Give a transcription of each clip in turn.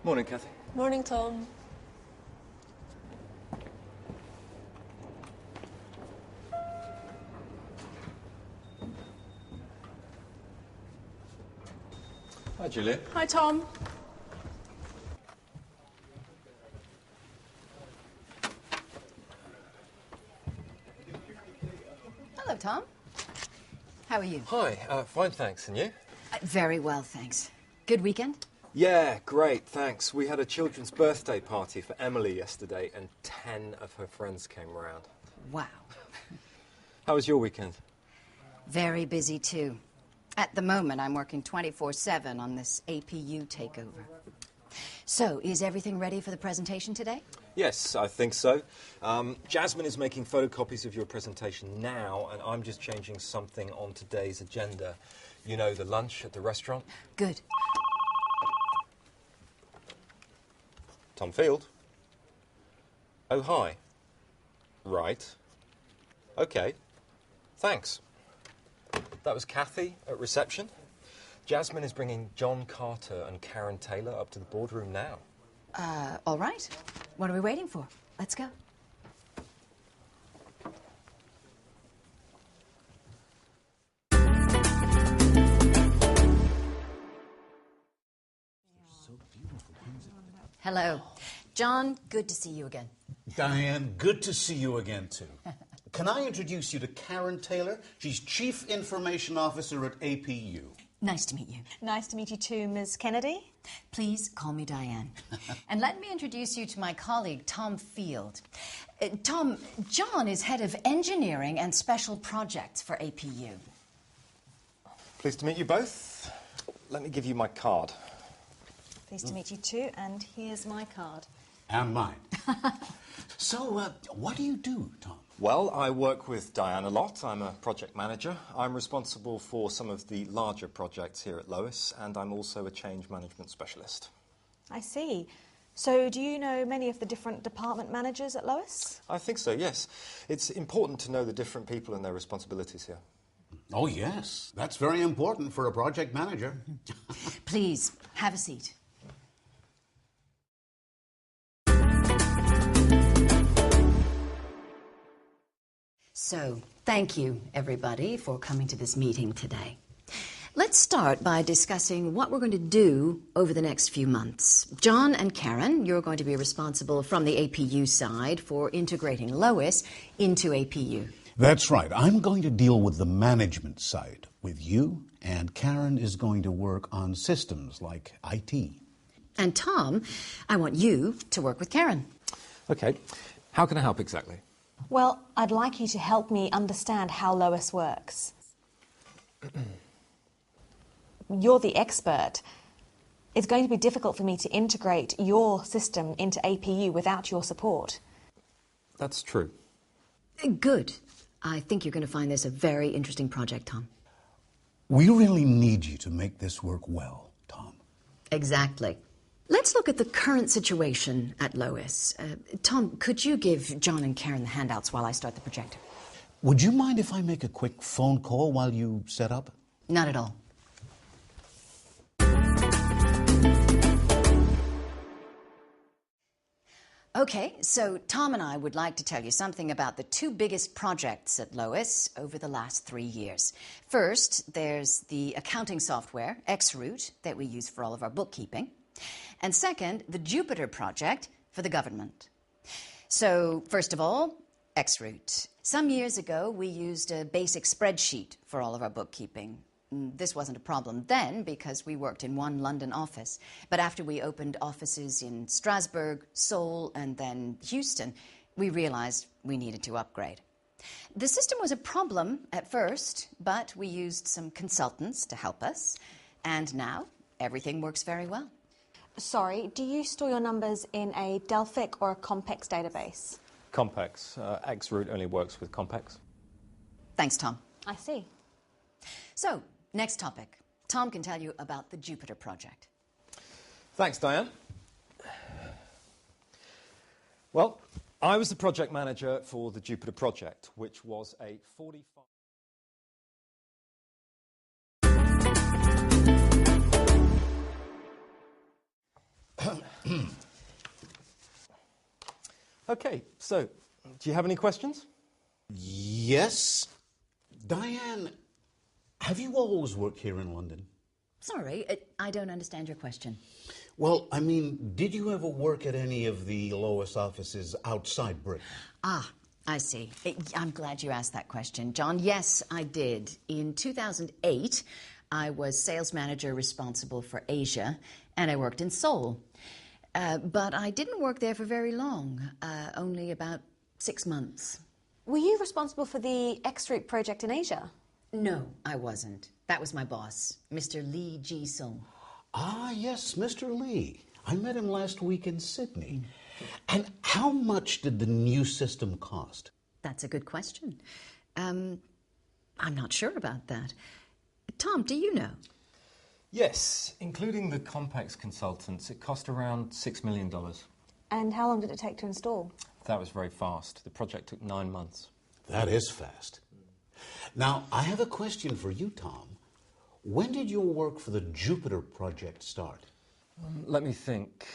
Morning, Kathy. Morning, Tom. Hi, Julia. Hi, Tom. Hello, Tom. How are you? Hi, fine, thanks. And you? Very well, thanks. Good weekend? Yeah, great, thanks. We had a children's birthday party for Emily yesterday, and 10 of her friends came around. Wow. How was your weekend? Very busy, too. At the moment, I'm working 24/7 on this APU takeover. So, is everything ready for the presentation today? Yes, I think so. Jasmine is making photocopies of your presentation now, and I'm just changing something on today's agenda. You know, the lunch at the restaurant? Good. Tom Field? Oh, hi. Right. Okay. Thanks. That was Kathy at reception. Jasmine is bringing John Carter and Karen Taylor up to the boardroom now. All right. What are we waiting for? Let's go. Hello. John, good to see you again. Diane, good to see you again, too. Can I introduce you to Karen Taylor? She's Chief Information Officer at APU. Nice to meet you. Nice to meet you too, Ms. Kennedy. Please call me Diane. And let me introduce you to my colleague, Tom Field. Tom, John is head of engineering and special projects for APU. Pleased to meet you both. Let me give you my card. Pleased to meet you too, and here's my card. And mine. So, what do you do, Tom? Well, I work with Diane a lot. I'm a project manager. I'm responsible for some of the larger projects here at Lois, and I'm also a change management specialist. I see. So do you know many of the different department managers at Lois? I think so, yes. It's important to know the different people and their responsibilities here. Oh, yes. That's very important for a project manager. Please, have a seat. So, thank you, everybody, for coming to this meeting today. Let's start by discussing what we're going to do over the next few months. John and Karen, you're going to be responsible from the APU side for integrating Lois into APU. That's right. I'm going to deal with the management side with you, and Karen is going to work on systems like IT. And Tom, I want you to work with Karen. Okay. How can I help exactly? Well, I'd like you to help me understand how Lois works. You're the expert. It's going to be difficult for me to integrate your system into APU without your support. That's true. Good. I think you're going to find this a very interesting project, Tom. We really need you to make this work well, Tom. Exactly. Let's look at the current situation at Lois. Tom, could you give John and Karen the handouts while I start the projector? Would you mind if I make a quick phone call while you set up? Not at all. Okay, so Tom and I would like to tell you something about the two biggest projects at Lois over the last 3 years. First, there's the accounting software, Xroot, that we use for all of our bookkeeping. And second, the Jupiter project for the government. So, first of all, Xroot. Some years ago, we used a basic spreadsheet for all of our bookkeeping. This wasn't a problem then because we worked in one London office. But after we opened offices in Strasbourg, Seoul, and then Houston, we realized we needed to upgrade. The system was a problem at first, but we used some consultants to help us. And now, everything works very well. Sorry, do you store your numbers in a Delphic or a Compex database? Compex. Xroot only works with Compex. Thanks, Tom. I see. So, next topic. Tom can tell you about the Jupiter project. Thanks, Diane. Well, I was the project manager for the Jupiter project, which was a 45... Okay, so, do you have any questions? Yes. Diane, have you always worked here in London? Sorry, I don't understand your question. Well, I mean, did you ever work at any of the Lois offices outside Britain? Ah, I see. I'm glad you asked that question, John. Yes, I did. In 2008, I was sales manager responsible for Asia, and I worked in Seoul. But I didn't work there for very long, only about 6 months. Were you responsible for the X-Route project in Asia? No, I wasn't. That was my boss, Mr. Lee Ji-sung. Ah, yes, Mr. Lee. I met him last week in Sydney. And how much did the new system cost? That's a good question. I'm not sure about that. Tom, do you know? Yes, including the Complex consultants, it cost around $6 million. And how long did it take to install? That was very fast. The project took 9 months. That is fast. Now, I have a question for you, Tom. When did your work for the Jupiter project start? Let me think.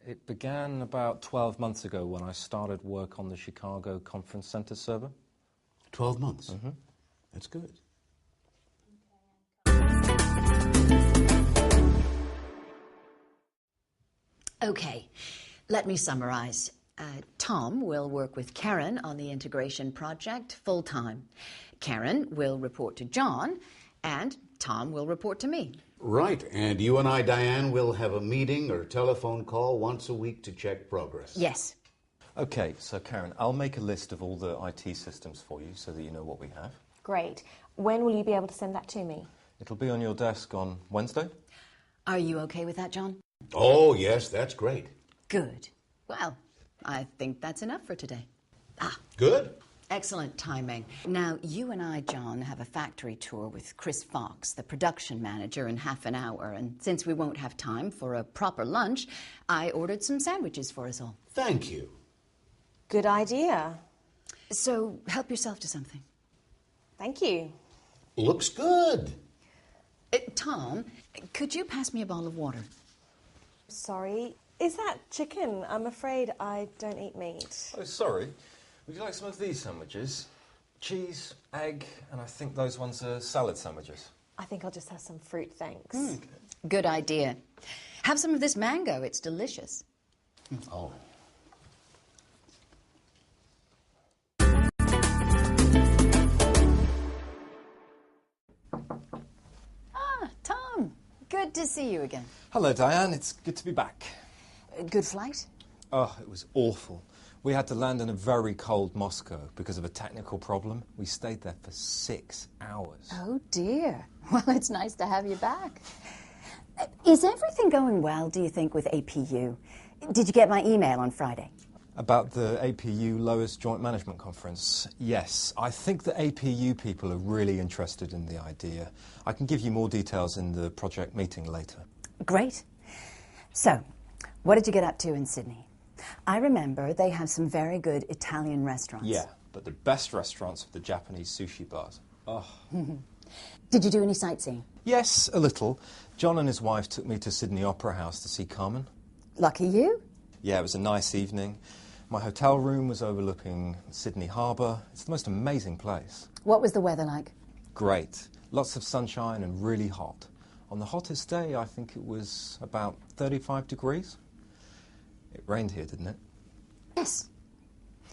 It began about 12 months ago when I started work on the Chicago Conference Center server. 12 months? Mm-hmm. That's good. Okay, let me summarize. Tom will work with Karen on the integration project full-time. Karen will report to John, and Tom will report to me. Right, and you and I, Diane, will have a meeting or telephone call once a week to check progress. Yes. Okay, so Karen, I'll make a list of all the IT systems for you so that you know what we have. Great. When will you be able to send that to me? It'll be on your desk on Wednesday. Are you okay with that, John? Oh, yes, that's great. Good. Well, I think that's enough for today. Good. Excellent timing. Now, you and I, John, have a factory tour with Chris Fox, the production manager, in half an hour. And since we won't have time for a proper lunch, I ordered some sandwiches for us all. Thank you. Good idea. So, help yourself to something. Thank you. Looks good. Tom, could you pass me a bowl of water? Sorry. Is that chicken? I'm afraid I don't eat meat. Oh, sorry. Would you like some of these sandwiches? Cheese, egg, and I think those ones are salad sandwiches. I think I'll just have some fruit, thanks. Good idea. Have some of this mango. It's delicious. Oh. Tom, good to see you again. Hello, Diane. It's good to be back. Good flight? Oh, it was awful. We had to land in a very cold Moscow because of a technical problem. We stayed there for 6 hours. Oh, dear. Well, it's nice to have you back. Is everything going well, do you think, with APU? Did you get my email on Friday? About the APU Lois Joint Management Conference, yes. I think the APU people are really interested in the idea. I can give you more details in the project meeting later. Great. So, what did you get up to in Sydney? I remember they have some very good Italian restaurants. Yeah, but the best restaurants are the Japanese sushi bars. Oh. Did you do any sightseeing? Yes, a little. John and his wife took me to Sydney Opera House to see Carmen. Lucky you. Yeah, it was a nice evening. My hotel room was overlooking Sydney Harbour. It's the most amazing place. What was the weather like? Great. Lots of sunshine and really hot. On the hottest day, I think it was about 35 degrees. It rained here, didn't it? Yes.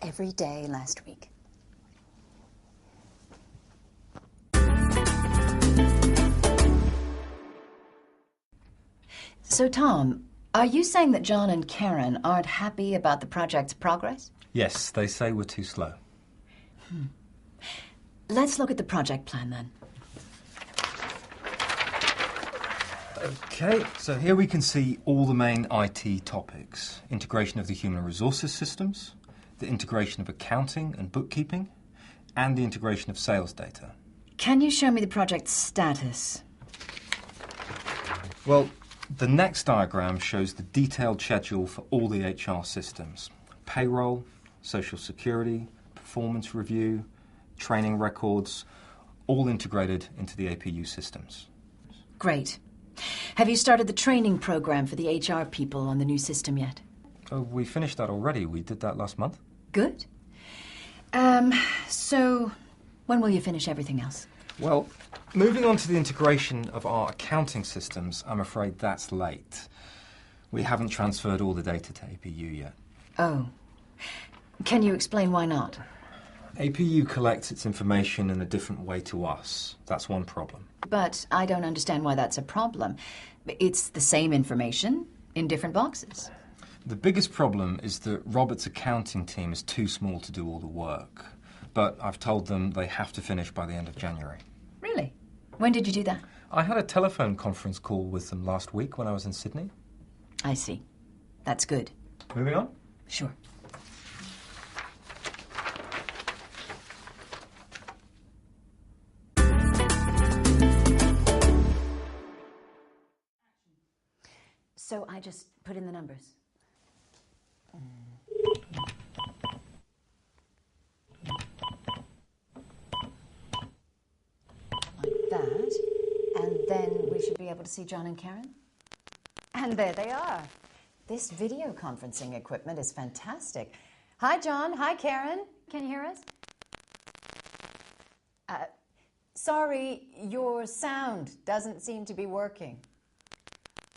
Every day last week. So, Tom, are you saying that John and Karen aren't happy about the project's progress? Yes, they say we're too slow. Let's look at the project plan then. Okay, so here we can see all the main IT topics. Integration of the human resources systems, the integration of accounting and bookkeeping, and the integration of sales data. Can you show me the project's status? Well, the next diagram shows the detailed schedule for all the HR systems. Payroll, social security, performance review, training records, all integrated into the APU systems. Great. Have you started the training program for the HR people on the new system yet? Oh, we finished that already. We did that last month. Good. So when will you finish everything else? Well, moving on to the integration of our accounting systems, I'm afraid that's late. We haven't transferred all the data to APU yet. Oh. Can you explain why not? APU collects its information in a different way to us. That's one problem. But I don't understand why that's a problem. It's the same information in different boxes. The biggest problem is that Robert's accounting team is too small to do all the work. But I've told them they have to finish by the end of January. Really? When did you do that? I had a telephone conference call with them last week when I was in Sydney. I see. That's good. Moving on? Sure. So I just put in the numbers. Like that. And then we should be able to see John and Karen. And there they are. This video conferencing equipment is fantastic. Hi, John. Hi, Karen. Can you hear us? Sorry, your sound doesn't seem to be working.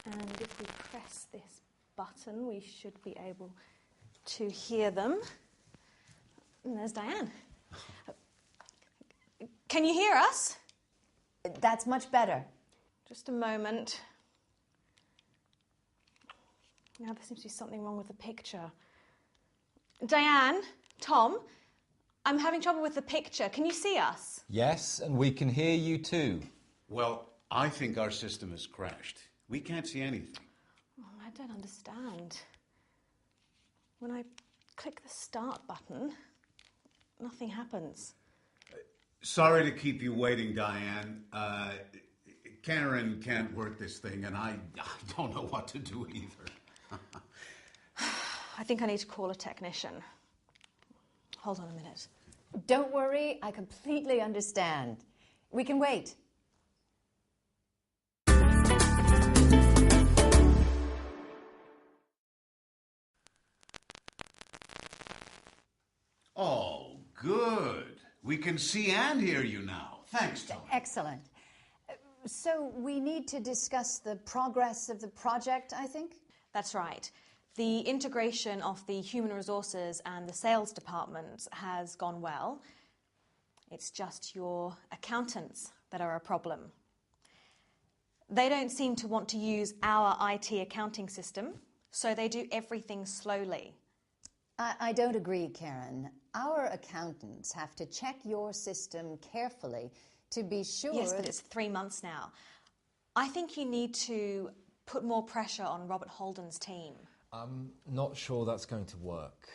And if we press this button, we should be able to hear them. And there's Diane. Can you hear us? That's much better. Just a moment. Now there seems to be something wrong with the picture. Diane, Tom, I'm having trouble with the picture. Can you see us? Yes, and we can hear you too. Well, I think our system has crashed. We can't see anything. Oh, I don't understand. When I click the start button, nothing happens. Sorry to keep you waiting, Diane. Karen can't work this thing, and I don't know what to do either. I think I need to call a technician. Hold on a minute. Don't worry, I completely understand. We can wait. Oh, good. We can see and hear you now. Thanks, Tom. Excellent. So we need to discuss the progress of the project, I think? That's right. The integration of the human resources and the sales departments has gone well. It's just your accountants that are a problem. They don't seem to want to use our IT accounting system, so they do everything slowly. I don't agree, Karen. Our accountants have to check your system carefully to be sure... Yes, but it's 3 months now. I think you need to put more pressure on Robert Holden's team. I'm not sure that's going to work.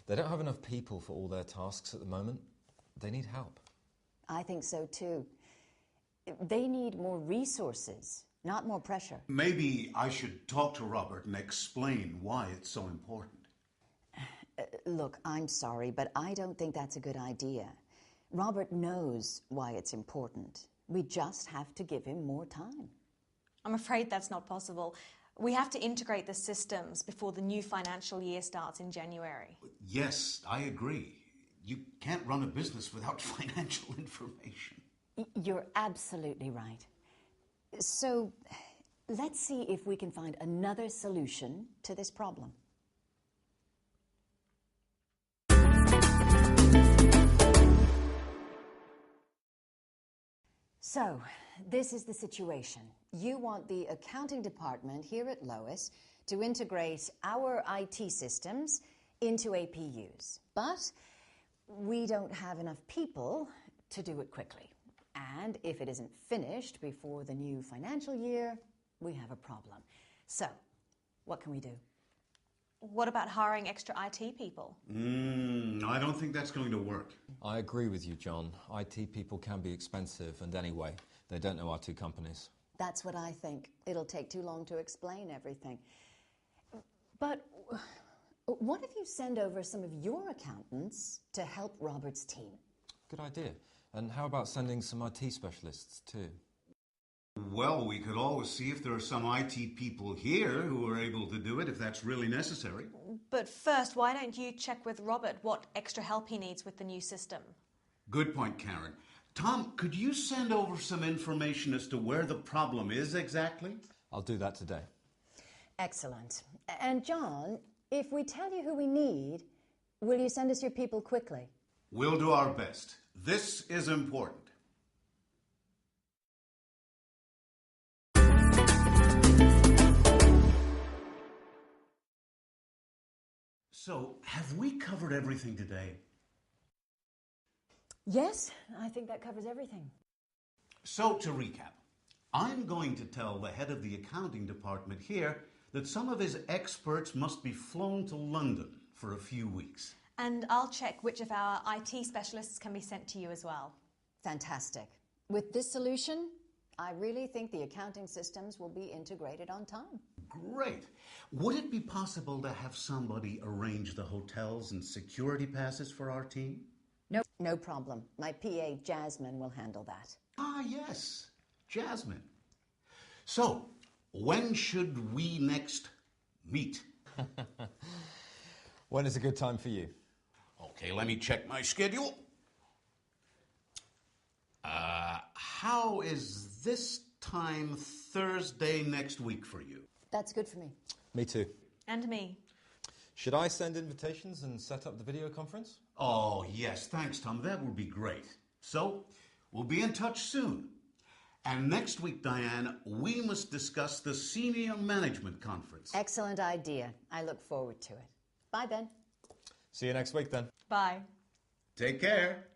They don't have enough people for all their tasks at the moment. They need help. I think so too. They need more resources, not more pressure. Maybe I should talk to Robert and explain why it's so important. Look, I'm sorry, but I don't think that's a good idea. Robert knows why it's important. We just have to give him more time. I'm afraid that's not possible. We have to integrate the systems before the new financial year starts in January. Yes, I agree. You can't run a business without financial information. You're absolutely right. So let's see if we can find another solution to this problem. So, this is the situation. You want the accounting department here at Lois to integrate our IT systems into APUs. But we don't have enough people to do it quickly. And if it isn't finished before the new financial year, we have a problem. So, what can we do? What about hiring extra IT people? I don't think that's going to work. I agree with you, John. IT people can be expensive, and anyway, they don't know our two companies. That's what I think. It'll take too long to explain everything. But what if you send over some of your accountants to help Robert's team? Good idea. And how about sending some IT specialists too? Well, we could always see if there are some IT people here who are able to do it, if that's really necessary. But first, why don't you check with Robert what extra help he needs with the new system? Good point, Karen. Tom, could you send over some information as to where the problem is exactly? I'll do that today. Excellent. And John, if we tell you who we need, will you send us your people quickly? We'll do our best. This is important. So, have we covered everything today? Yes, I think that covers everything. So, to recap, I'm going to tell the head of the accounting department here that some of his experts must be flown to London for a few weeks. And I'll check which of our IT specialists can be sent to you as well. Fantastic. With this solution, I really think the accounting systems will be integrated on time. Great. Would it be possible to have somebody arrange the hotels and security passes for our team? No problem. My PA, Jasmine, will handle that. Ah, yes, Jasmine. So, when should we next meet? When is a good time for you? Okay, let me check my schedule. How is this time Thursday next week for you? That's good for me. Me too. And me. Should I send invitations and set up the video conference? Oh, yes, thanks, Tom. That would be great. So, we'll be in touch soon. And next week, Diane, we must discuss the Senior Management Conference. Excellent idea. I look forward to it. Bye then. See you next week then. Bye. Take care.